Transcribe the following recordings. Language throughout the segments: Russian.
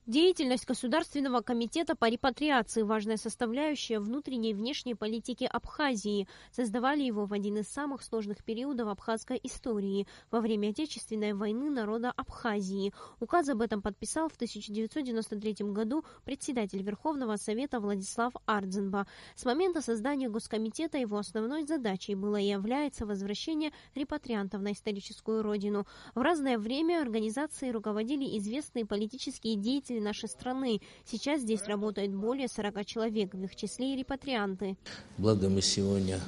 Деятельность Государственного комитета по репатриации – важная составляющая внутренней и внешней политики Абхазии. Создавали его в один из самых сложных периодов абхазской истории – во время Отечественной войны народа Абхазии. Указ об этом подписал в 1993 году председатель Верховного Совета Владислав Ардзинба. С момента создания Госкомитета его основной задачей было и является возвращение репатриантов на историческую родину. В разное время организацией руководили известные политические деятели нашей страны. Сейчас здесь работает более 40 человек, в их числе и репатрианты. Благо мы сегодня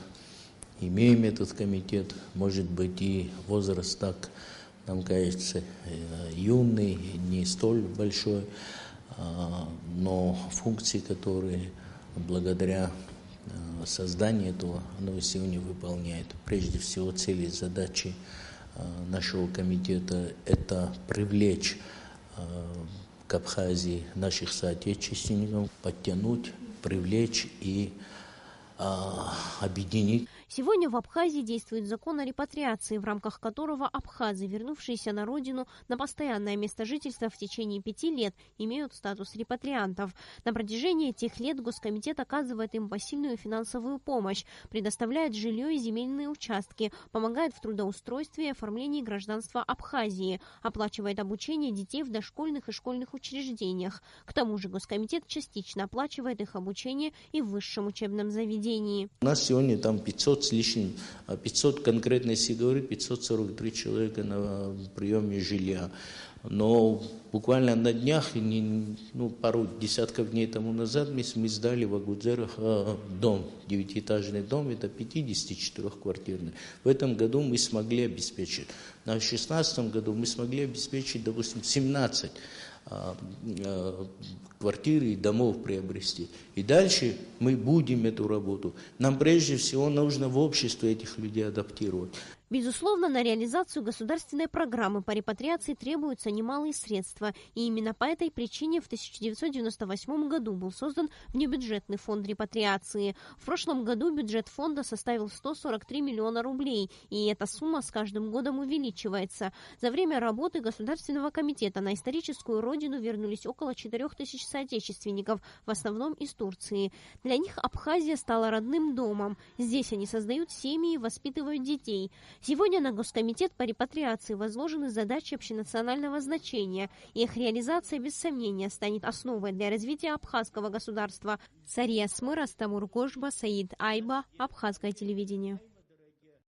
имеем этот комитет, может быть и возраст так, нам кажется, юный, не столь большой, но функции, которые благодаря созданию этого, оно сегодня выполняет. Прежде всего цели и задачи нашего комитета – это привлечь к Абхазии наших соотечественников, подтянуть, привлечь и объединить. Сегодня в Абхазии действует закон о репатриации, в рамках которого абхазы, вернувшиеся на родину на постоянное место жительства в течение 5 лет, имеют статус репатриантов. На протяжении этих лет Госкомитет оказывает им посильную финансовую помощь, предоставляет жилье и земельные участки, помогает в трудоустройстве и оформлении гражданства Абхазии, оплачивает обучение детей в дошкольных и школьных учреждениях. К тому же Госкомитет частично оплачивает их обучение и в высшем учебном заведении. У нас сегодня там 500 с лишним, 500 конкретно, если говорить, 543 человека на приеме жилья. Но буквально на днях, пару десятков дней тому назад мы сдали в Агудзерах дом, 9-этажный дом, это 54-квартирный. В этом году мы смогли обеспечить. На 2016 году мы смогли обеспечить, допустим, 17 квартир и домов приобрести. И дальше мы будем эту работу. Нам прежде всего нужно в обществе этих людей адаптировать. Безусловно, на реализацию государственной программы по репатриации требуются немалые средства, и именно по этой причине в 1998 году был создан внебюджетный фонд репатриации. В прошлом году бюджет фонда составил 143 миллиона рублей, и эта сумма с каждым годом увеличивается. За время работы Государственного комитета на историческую родину вернулись около 4000 соотечественников, в основном из Турции. Для них Абхазия стала родным домом. Здесь они создают семьи и воспитывают детей. Сегодня на Госкомитет по репатриации возложены задачи общенационального значения, и их реализация, без сомнения, станет основой для развития абхазского государства. Сария Смырас, Тамур Гошба, Саид Айба, Абхазское телевидение.